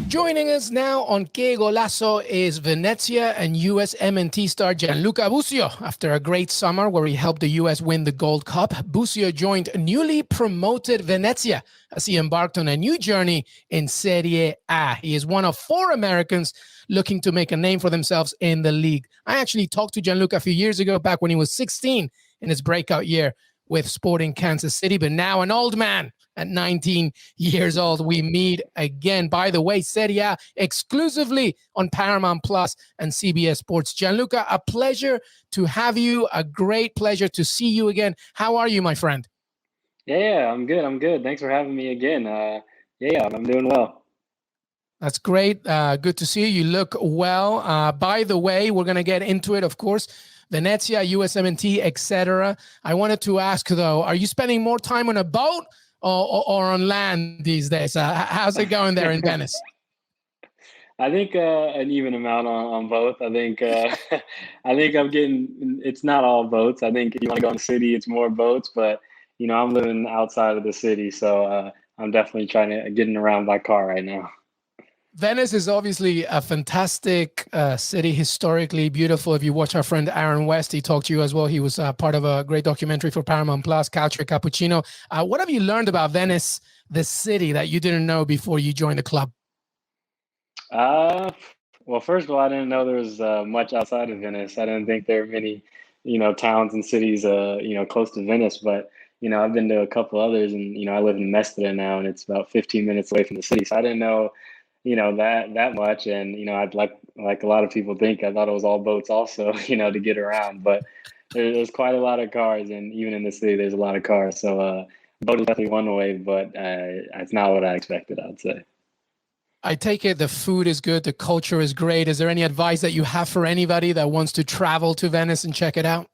Joining us now on Qué Golazo is Venezia and USMNT star Gianluca Busio. After a great summer where he helped the US win the Gold Cup, Busio joined newly promoted Venezia as he embarked on a new journey in Serie A. He is one of 4 Americans looking to make a name for themselves in the league. I actually talked to Gianluca a few years ago, back when he was 16 in his breakout year with Sporting Kansas City, but now an old man at 19 years old. We meet again. By the way, Serie A exclusively on Paramount Plus and CBS Sports. Gianluca, a pleasure to have you. A great pleasure to see you again. How are you, my friend? Yeah, I'm good. I'm good. Thanks for having me again. I'm doing well. That's great. Good to see you. You look well. By the way, we're going to get into it, of course. Venezia, USMNT, etc. I wanted to ask, though, are you spending more time on a boat or on land these days? How's it going there in Venice? I think an even amount on both. I think I think I'm getting. It's not all boats. I think if you want to go in the city, it's more boats. But I'm living outside of the city, so I'm definitely trying to getting around by car right now. Venice is obviously a fantastic city, historically beautiful. If you watch our friend Aaron West, he talked to you as well. He was part of a great documentary for Paramount Plus, Calcio Cappuccino. What have you learned about Venice, the city, that you didn't know before you joined the club? Well, first of all, I didn't know there was much outside of Venice. I didn't think there were many, towns and cities, close to Venice. But I've been to a couple others, and I live in Mestre now, and it's about 15 minutes away from the city. So I didn't know that much. And I'd like a lot of people think, I thought it was all boats also, to get around. But there's quite a lot of cars, and even in the city there's a lot of cars. So boat is definitely one way, but it's not what I expected, I'd say. I take it the food is good, the culture is great. Is there any advice that you have for anybody that wants to travel to Venice and check it out?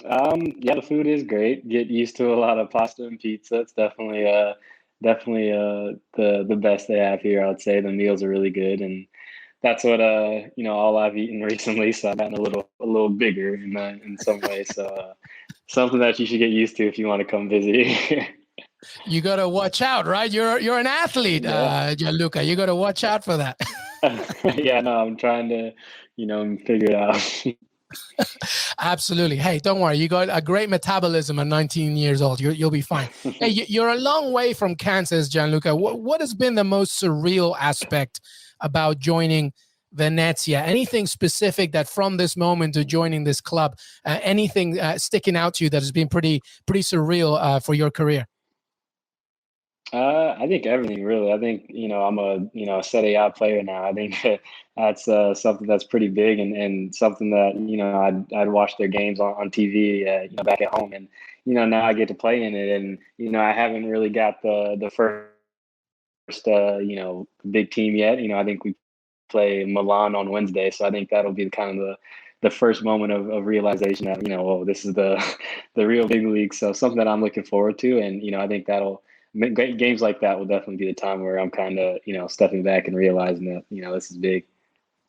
Yeah, the food is great. Get used to a lot of pasta and pizza. It's definitely the best they have here. I would say the meals are really good, and that's what all I've eaten recently. So I've gotten a little bigger in some ways. So something that you should get used to if you want to come visit. You got to watch out, right? You're an athlete, Yeah. Gianluca. You got to watch out for that. Yeah, no, I'm trying to figure it out. Absolutely. Hey, don't worry. You got a great metabolism at 19 years old. You'll be fine. Hey, you're a long way from Kansas, Gianluca. What has been the most surreal aspect about joining Venezia? Anything specific that from this moment to joining this club, anything sticking out to you that has been pretty surreal for your career? I think everything really. I think I'm a Serie A player now. I think that's something that's pretty big, and something that I'd watch their games on TV back at home, and now I get to play in it, and I haven't really got the first big team yet. I think we play Milan on Wednesday, so I think that'll be kind of the first moment of realization that oh, this is the the real big league. So something that I'm looking forward to, and I think that'll games like that will definitely be the time where I'm kind of stepping back and realizing that this is big.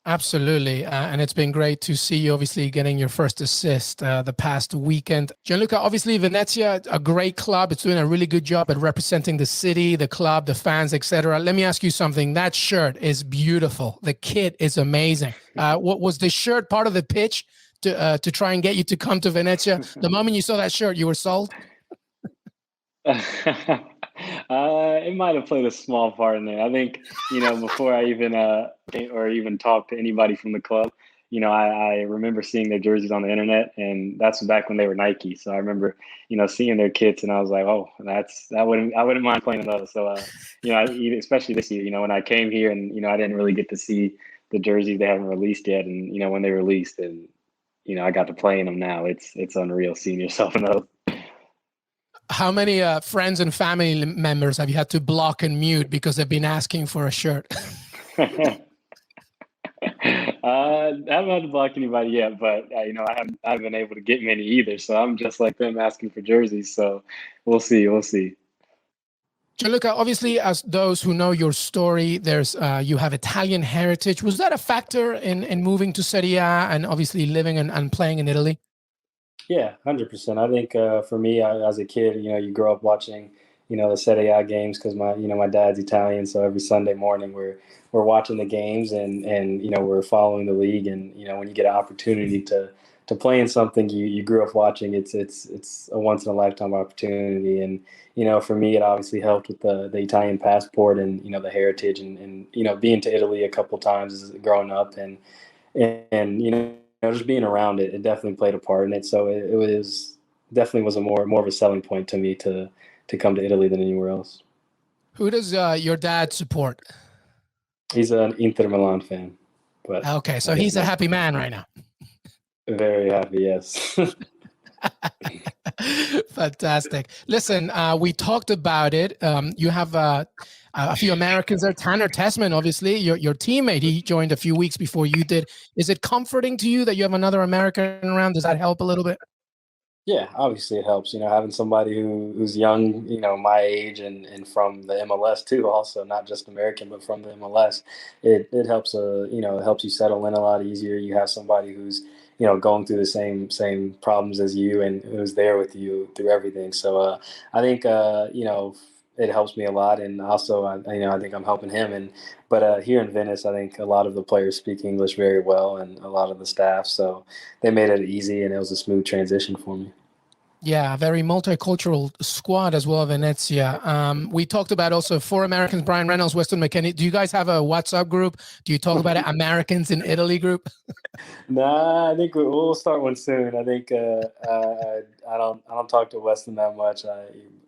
Absolutely. And it's been great to see you obviously getting your first assist the past weekend. Gianluca, obviously Venezia, a great club. It's doing a really good job at representing the city, the club, the fans, etc. Let me ask you something. That shirt is beautiful. The kit is amazing. What was the shirt part of the pitch to try and get you to come to Venezia? The moment you saw that shirt, you were sold? It might have played a small part in there. I think, before I even or even talked to anybody from the club, I remember seeing their jerseys on the internet, and that's back when they were Nike. So I remember, seeing their kits, and I was like, oh, I wouldn't mind playing those. So, especially this year, when I came here, and I didn't really get to see the jerseys, they haven't released yet, and when they released, and I got to play in them now. It's unreal seeing yourself in those. How many friends and family members have you had to block and mute because they've been asking for a shirt? I haven't had to block anybody yet, but I haven't been able to get many either. So I'm just like them asking for jerseys. So we'll see. We'll see. Gianluca, obviously, as those who know your story, there's you have Italian heritage. Was that a factor in moving to Serie A and obviously living and playing in Italy? Yeah, 100%. I think for me, as a kid, you grow up watching, the Serie A games because my dad's Italian, so every Sunday morning we're watching the games and we're following the league, and when you get an opportunity to play in something you grew up watching, it's a once in a lifetime opportunity. And for me, it obviously helped with the Italian passport and the heritage, and being to Italy a couple times growing up, and just being around it, it definitely played a part in it. So it was definitely was a more of a selling point to me to come to Italy than anywhere else. Who does your dad support? He's an Inter Milan fan, but Okay, so he's a happy man right now. Very happy, yes. Fantastic. Listen, we talked about it. You have a few Americans there. Tanner Tessman, obviously, your teammate. He joined a few weeks before you did. Is it comforting to you that you have another American around? Does that help a little bit? Yeah, obviously it helps. Having somebody who's young, my age, and from the MLS too. Also, not just American, but from the MLS, it helps. It helps you settle in a lot easier. You have somebody who's going through the same problems as you and who's there with you through everything. So I think it helps me a lot, and also I think I'm helping him. But here in Venice, I think a lot of the players speak English very well, and a lot of the staff, so they made it easy, and it was a smooth transition for me. Yeah, very multicultural squad as well, Venezia. We talked about also 4 Americans, Brian Reynolds, Weston McKennie. Do you guys have a WhatsApp group? Do you talk about it, Americans in Italy group? Nah, I think we'll start one soon. I think I don't talk to Weston that much.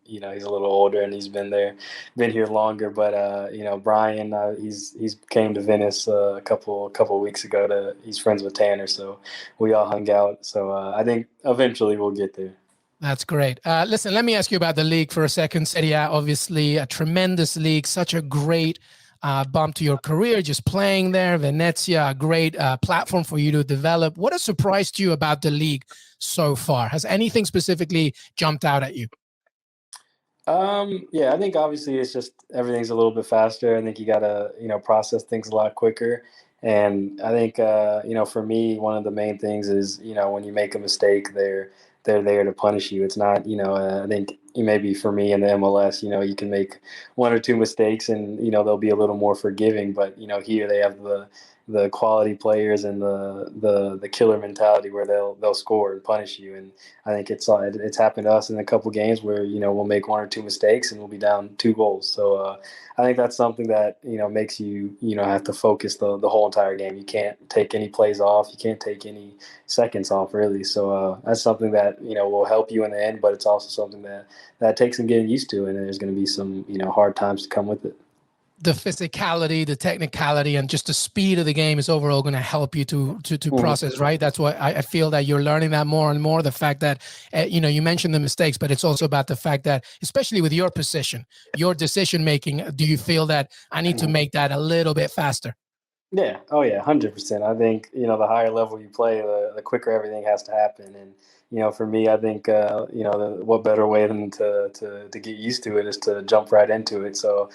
He's a little older and he's been here longer. But Brian, he's came to Venice a couple weeks ago. He's friends with Tanner, so we all hung out. So I think eventually we'll get there. That's great. Listen, let me ask you about the league for a second. Serie A, obviously a tremendous league, such a great bump to your career, just playing there. Venezia, a great platform for you to develop. What has surprised you about the league so far? Has anything specifically jumped out at you? Yeah, I think obviously it's just everything's a little bit faster. I think you gotta, process things a lot quicker. And I think, for me, one of the main things is, when you make a mistake, they're there to punish you. It's not, I think maybe for me in the MLS, you can make one or two mistakes and, they'll be a little more forgiving. But, here they have the quality players and the killer mentality where they'll score and punish you. And I think it's happened to us in a couple games where we'll make one or two mistakes and we'll be down 2 goals. So I think that's something that makes you have to focus the whole entire game. You can't take any plays off. You can't take any seconds off really. So that's something that will help you in the end, but it's also something that takes some getting used to, and there's going to be some hard times to come with it. The physicality, the technicality, and just the speed of the game is overall going to help you to process, right? That's why I feel that you're learning that more and more. The fact that, you mentioned the mistakes, but it's also about the fact that, especially with your position, your decision-making, do you feel that I need to make that a little bit faster? Yeah. Oh, yeah. 100%. I think the higher level you play, the quicker everything has to happen. And for me, I think what better way than to get used to it is to jump right into it. So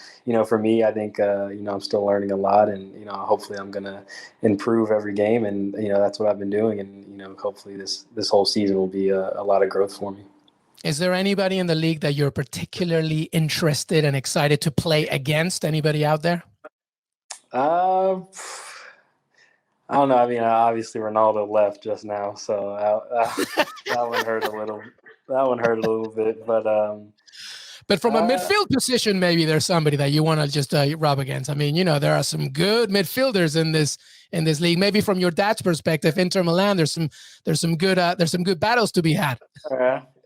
for me, I think I'm still learning a lot, and hopefully I'm gonna improve every game, and that's what I've been doing, and hopefully this whole season will be a lot of growth for me. Is there anybody in the league that you're particularly interested and excited to play against? Anybody out there? I don't know. I mean, obviously Ronaldo left just now, so that one hurt a little. That one hurt a little bit, but from a midfield position, maybe there's somebody that you want to just rub against. I mean, there are some good midfielders in this league. Maybe from your dad's perspective, Inter Milan, there's some good battles to be had.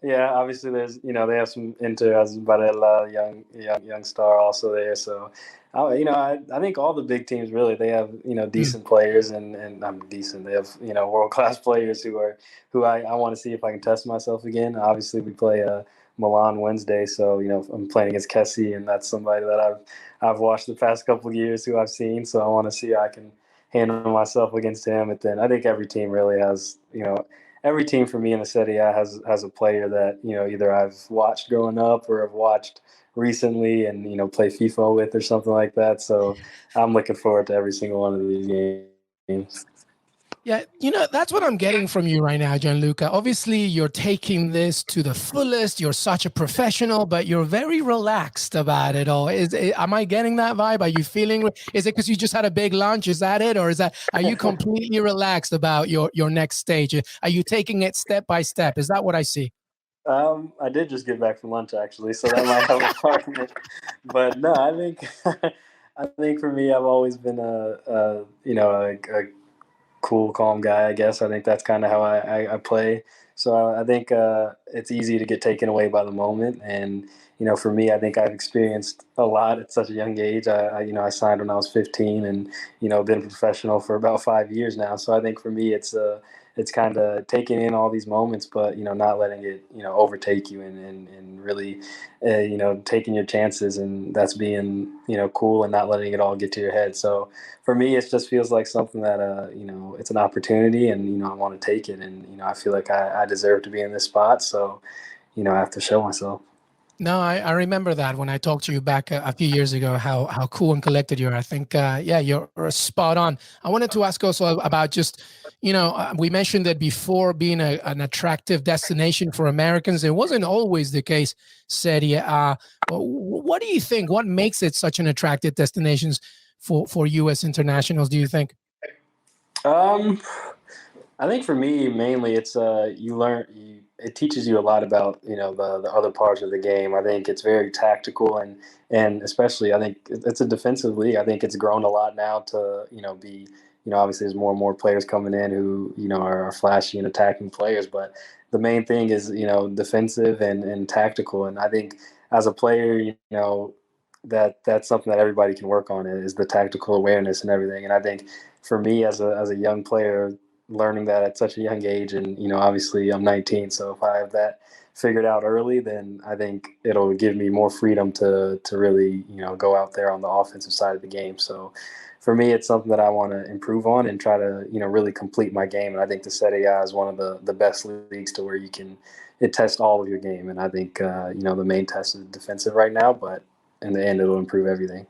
Yeah. Obviously, there's they have some Inter as Barella, young star also there. So, I think all the big teams really they have decent players and I'm decent. They have world class players who I want to see if I can test myself again. Obviously, we play Milan Wednesday, so I'm playing against Kessie, and that's somebody that I've watched the past couple of years who I've seen. So I want to see how I can handle myself against him. And then I think every team really has every team for me in the Serie A has a player that either I've watched growing up or have watched recently and play FIFA with or something like that. So I'm looking forward to every single one of these games. Yeah, that's what I'm getting from you right now, Gianluca. Obviously, you're taking this to the fullest. You're such a professional, but you're very relaxed about it all. Am I getting that vibe? Are you feeling? Is it because you just had a big lunch? Is that it, or are you completely relaxed about your next stage? Are you taking it step by step? Is that what I see? I did just get back from lunch actually, so that might help a part of it. But no, I think I think for me, I've always been a cool, calm guy, I guess. I think that's kind of how I play. So I think it's easy to get taken away by the moment. And, for me, I think I've experienced a lot at such a young age. I signed when I was 15 and, been professional for about 5 years now. So I think for me, it's kind of taking in all these moments, but, not letting it, overtake you and really, taking your chances. And that's being, cool and not letting it all get to your head. So, for me, it just feels like something that it's an opportunity, and I want to take it, and I feel like I deserve to be in this spot, so I have to show myself. No, I remember that when I talked to you back a few years ago, how cool and collected you are. I think, yeah, you're spot on. I wanted to ask also about just, we mentioned that before being an attractive destination for Americans, it wasn't always the case, Serie A. What do you think? What makes it such an attractive destination for U.S. internationals, do you think? Um, I think for me, mainly it's it teaches you a lot about the other parts of the game. I think it's very tactical and especially I think it's a defensive league. I think it's grown a lot now to be obviously there's more and more players coming in who are flashy and attacking players, but the main thing is defensive and tactical. And I think as a player, that's something that everybody can work on is the tactical awareness and everything. And I think for me as a young player, learning that at such a young age, and obviously I'm 19, so if I have that figured out early, then I think it'll give me more freedom to really go out there on the offensive side of the game. So for me, it's something that I want to improve on and try to really complete my game. And I think the Serie A is one of the best leagues to where it tests all of your game. And I think the main test is defensive right now, but in the end, it'll improve everything.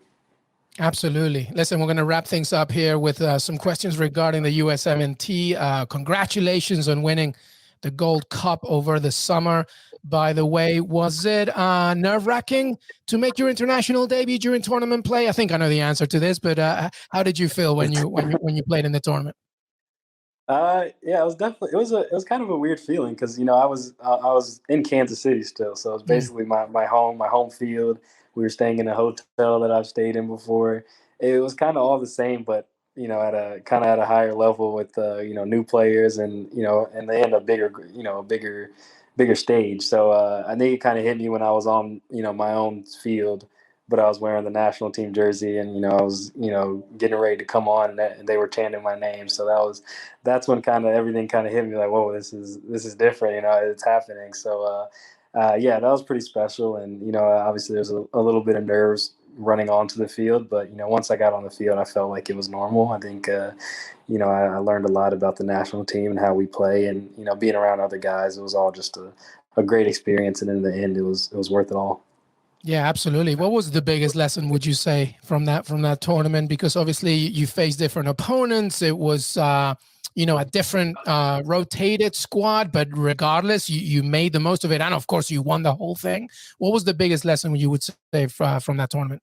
Absolutely. Listen, we're going to wrap things up here with some questions regarding the USMNT. Congratulations on winning the Gold Cup over the summer. By the way, was it nerve-wracking to make your international debut during tournament play? I think I know the answer to this, but how did you feel when you played in the tournament? Yeah, it was kind of a weird feeling because I was in Kansas City still, so it was Mm. basically my home field. We were staying in a hotel that I've stayed in before. It was kind of all the same, but at a kind of at a higher level with new players and and they end up bigger stage. So I think it kind of hit me when I was on my own field, but I was wearing the national team jersey, and I was getting ready to come on, and they were chanting my name. So that's when kind of everything kind of hit me like, whoa, this is different. It's happening. So yeah, that was pretty special, and obviously there's a little bit of nerves running onto the field, but once I got on the field, I felt like it was normal. I think I learned a lot about the national team and how we play, and being around other guys, it was all just a great experience, and in the end, it was worth it all. Yeah, absolutely. What was the biggest lesson, would you say, from that tournament? Because obviously you faced different opponents. It was a different rotated squad, but regardless, you made the most of it, and of course, you won the whole thing. What was the biggest lesson you would say from that tournament?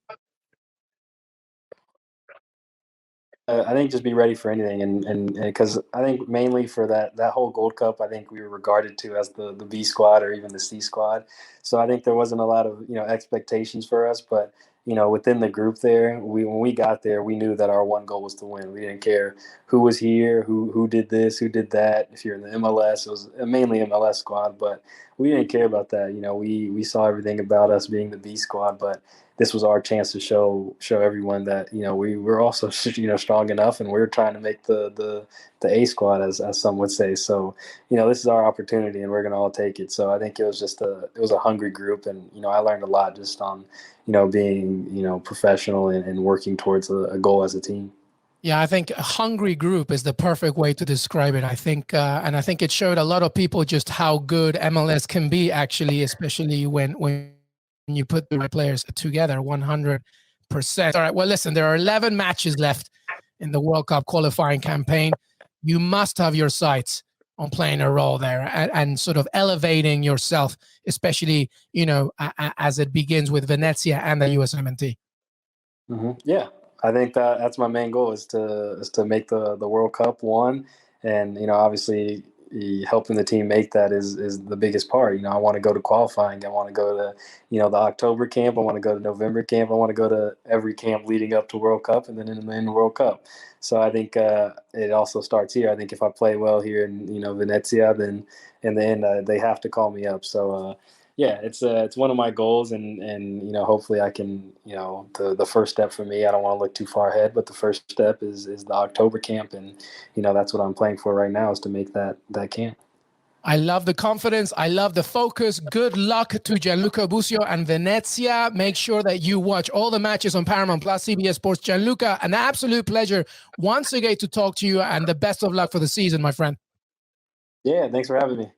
I think just be ready for anything, and because I think mainly for that whole Gold Cup, I think we were regarded to as the B squad or even the C squad. So I think there wasn't a lot of expectations for us, but within the group there, when we got there, we knew that our one goal was to win. We didn't care who was here, who did this, who did that. If you're in the MLS, it was mainly MLS squad, but we didn't care about that. We saw everything about us being the B squad, but this was our chance to show everyone that we were also strong enough, and we are trying to make the A squad, as some would say. So this is our opportunity, and we're gonna all take it. So I think it was a hungry group, and I learned a lot just on being professional and working towards a goal as a team. Yeah, I think a hungry group is the perfect way to describe it. I think, and I think it showed a lot of people just how good MLS can be, actually, especially when you put the right players together. 100%. All right. Well, listen, there are 11 matches left in the World Cup qualifying campaign. you must have your sights on playing a role there and sort of elevating yourself, especially, as it begins with Venezia and the USMNT. Mm-hmm. Yeah, I think that's my main goal is to make the World Cup one, and obviously helping the team make that is the biggest part. I want to go to qualifying. I want to go to the October camp. I want to go to November camp. I want to go to every camp leading up to World Cup, and then in the World Cup. So I think it also starts here. I think if I play well here in Venezia, then in the end they have to call me up. So. Yeah, it's one of my goals, and hopefully I can the first step for me. I don't want to look too far ahead, but the first step is the October camp, and that's what I'm playing for right now is to make that camp. I love the confidence. I love the focus. Good luck to Gianluca Busio and Venezia. Make sure that you watch all the matches on Paramount Plus, CBS Sports. Gianluca, an absolute pleasure once again to talk to you, and the best of luck for the season, my friend. Yeah, thanks for having me.